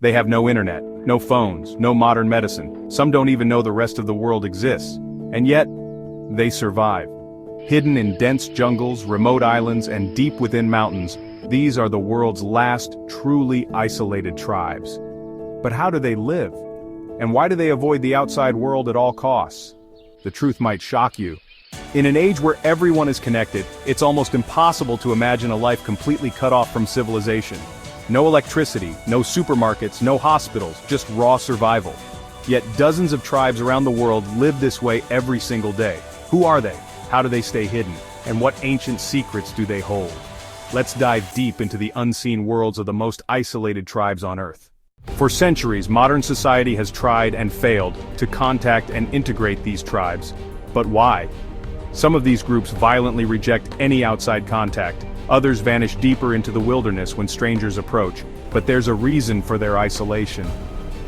They have no internet, no phones, no modern medicine. Some don't even know the rest of the world exists. And yet, they survive. Hidden in dense jungles, remote islands, and deep within mountains, these are the world's last truly isolated tribes. But how do they live? And why do they avoid the outside world at all costs? The truth might shock you. In an age where everyone is connected, it's almost impossible to imagine a life completely cut off from civilization. No electricity, no supermarkets, no hospitals, just raw survival. Yet dozens of tribes around the world live this way every single day. Who are they? How do they stay hidden? And what ancient secrets do they hold? Let's dive deep into the unseen worlds of the most isolated tribes on Earth. For centuries, modern society has tried and failed to contact and integrate these tribes. But why? Some of these groups violently reject any outside contact. Others vanish deeper into the wilderness when strangers approach, but there's a reason for their isolation.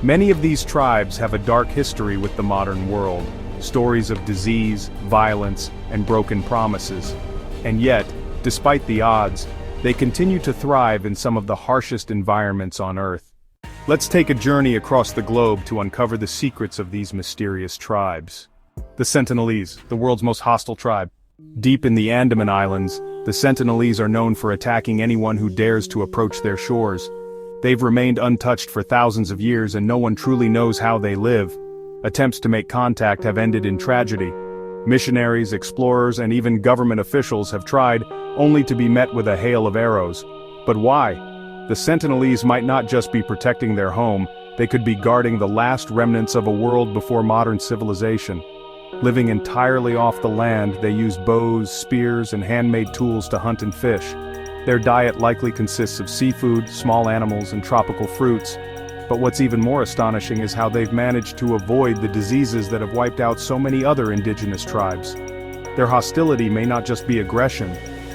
Many of these tribes have a dark history with the modern world, stories of disease, violence, and broken promises. And yet, despite the odds, they continue to thrive in some of the harshest environments on Earth. Let's take a journey across the globe to uncover the secrets of these mysterious tribes. The Sentinelese, the world's most hostile tribe. Deep in the Andaman Islands, the Sentinelese are known for attacking anyone who dares to approach their shores. They've remained untouched for thousands of years and no one truly knows how they live. Attempts to make contact have ended in tragedy. Missionaries, explorers, and even government officials have tried, only to be met with a hail of arrows. But why? The Sentinelese might not just be protecting their home, they could be guarding the last remnants of a world before modern civilization. Living entirely off the land, they use bows, spears, and handmade tools to hunt and fish. Their diet likely consists of seafood, small animals, and tropical fruits. But what's even more astonishing is how they've managed to avoid the diseases that have wiped out so many other indigenous tribes. Their hostility may not just be aggression,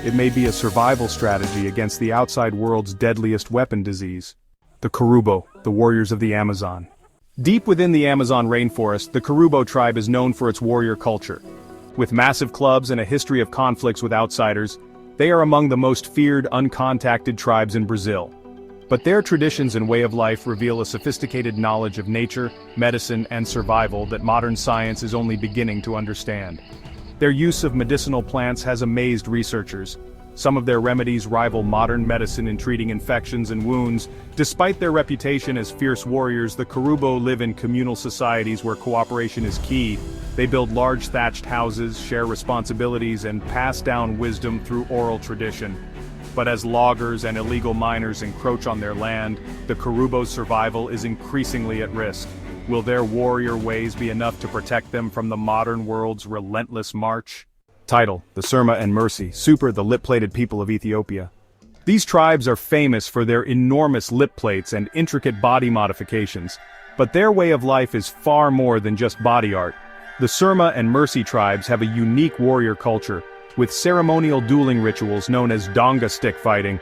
it may be a survival strategy against the outside world's deadliest weapon disease. The Korubo, the warriors of the Amazon. Deep within the Amazon rainforest, the Korubo tribe is known for its warrior culture. With massive clubs and a history of conflicts with outsiders, they are among the most feared, uncontacted tribes in Brazil. But their traditions and way of life reveal a sophisticated knowledge of nature, medicine, and survival that modern science is only beginning to understand. Their use of medicinal plants has amazed researchers. Some of their remedies rival modern medicine in treating infections and wounds. Despite their reputation as fierce warriors, the Korubo live in communal societies where cooperation is key. They build large thatched houses, share responsibilities, and pass down wisdom through oral tradition. But as loggers and illegal miners encroach on their land, the Korubo's survival is increasingly at risk. Will their warrior ways be enough to protect them from the modern world's relentless march? Title: The Surma and Mercy, Super, the lip-plated people of Ethiopia. These tribes are famous for their enormous lip plates and intricate body modifications, but their way of life is far more than just body art. The Surma and Mercy tribes have a unique warrior culture, with ceremonial dueling rituals known as donga stick fighting.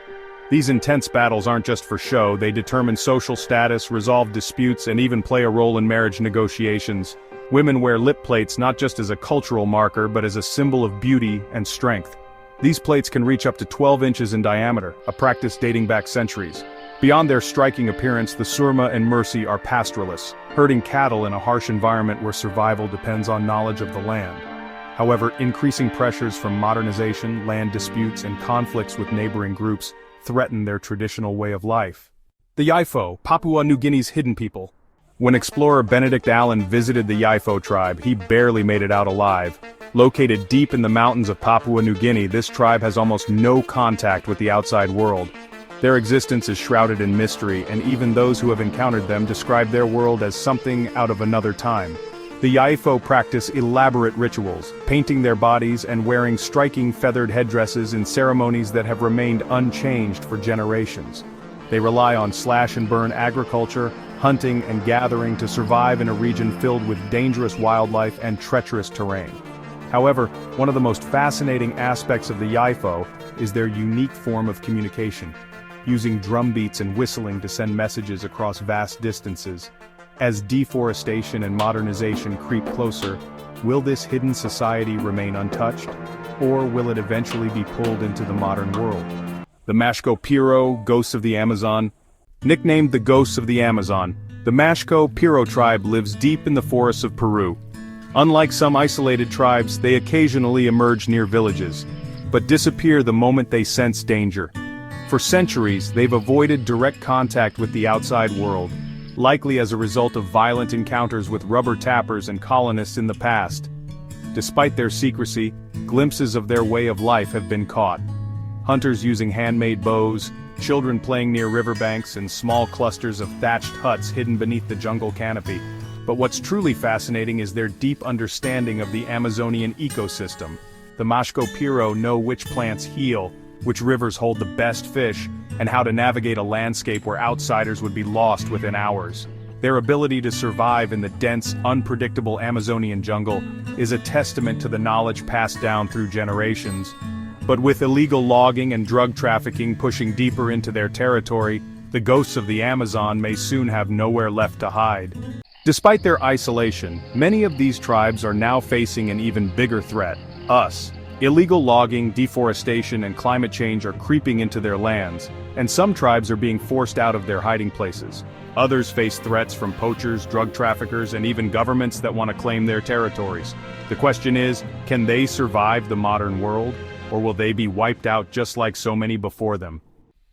These intense battles aren't just for show, they determine social status, resolve disputes, and even play a role in marriage negotiations. Women wear lip plates not just as a cultural marker but as a symbol of beauty and strength. These plates can reach up to 12 inches in diameter, a practice dating back centuries. Beyond their striking appearance, the Surma and Mercy are pastoralists, herding cattle in a harsh environment where survival depends on knowledge of the land. However, increasing pressures from modernization, land disputes, and conflicts with neighboring groups threaten their traditional way of life. The Yifo, Papua New Guinea's hidden people. When explorer Benedict Allen visited the Yifo tribe, he barely made it out alive. Located deep in the mountains of Papua New Guinea, this tribe has almost no contact with the outside world. Their existence is shrouded in mystery, and even those who have encountered them describe their world as something out of another time. The Yifo practice elaborate rituals, painting their bodies and wearing striking feathered headdresses in ceremonies that have remained unchanged for generations. They rely on slash-and-burn agriculture, hunting and gathering to survive in a region filled with dangerous wildlife and treacherous terrain. However, one of the most fascinating aspects of the Yifo is their unique form of communication, using drum beats and whistling to send messages across vast distances. As deforestation and modernization creep closer, will this hidden society remain untouched, or will it eventually be pulled into the modern world? The Mashko Piro, ghosts of the Amazon. Nicknamed the ghosts of the Amazon, the Mashco-Piro tribe lives deep in the forests of Peru. Unlike some isolated tribes, they occasionally emerge near villages, but disappear the moment they sense danger. For centuries, they've avoided direct contact with the outside world, likely as a result of violent encounters with rubber tappers and colonists in the past. Despite their secrecy, glimpses of their way of life have been caught. Hunters using handmade bows, children playing near riverbanks, and small clusters of thatched huts hidden beneath the jungle canopy. But what's truly fascinating is their deep understanding of the Amazonian ecosystem. The Mashco-Piro know which plants heal, which rivers hold the best fish, and how to navigate a landscape where outsiders would be lost within hours. Their ability to survive in the dense, unpredictable Amazonian jungle is a testament to the knowledge passed down through generations. But with illegal logging and drug trafficking pushing deeper into their territory, the ghosts of the Amazon may soon have nowhere left to hide. Despite their isolation, many of these tribes are now facing an even bigger threat: us. Illegal logging, deforestation, and climate change are creeping into their lands, and some tribes are being forced out of their hiding places. Others face threats from poachers, drug traffickers, and even governments that want to claim their territories. The question is, can they survive the modern world, or will they be wiped out just like so many before them?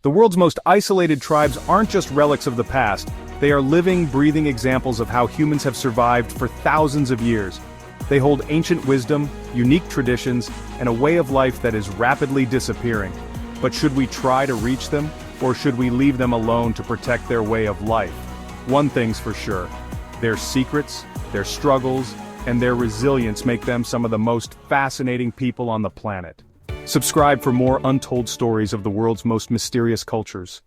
The world's most isolated tribes aren't just relics of the past, they are living, breathing examples of how humans have survived for thousands of years. They hold ancient wisdom, unique traditions, and a way of life that is rapidly disappearing. But should we try to reach them, or should we leave them alone to protect their way of life? One thing's for sure: their secrets, their struggles, and their resilience make them some of the most fascinating people on the planet. Subscribe for more untold stories of the world's most mysterious cultures.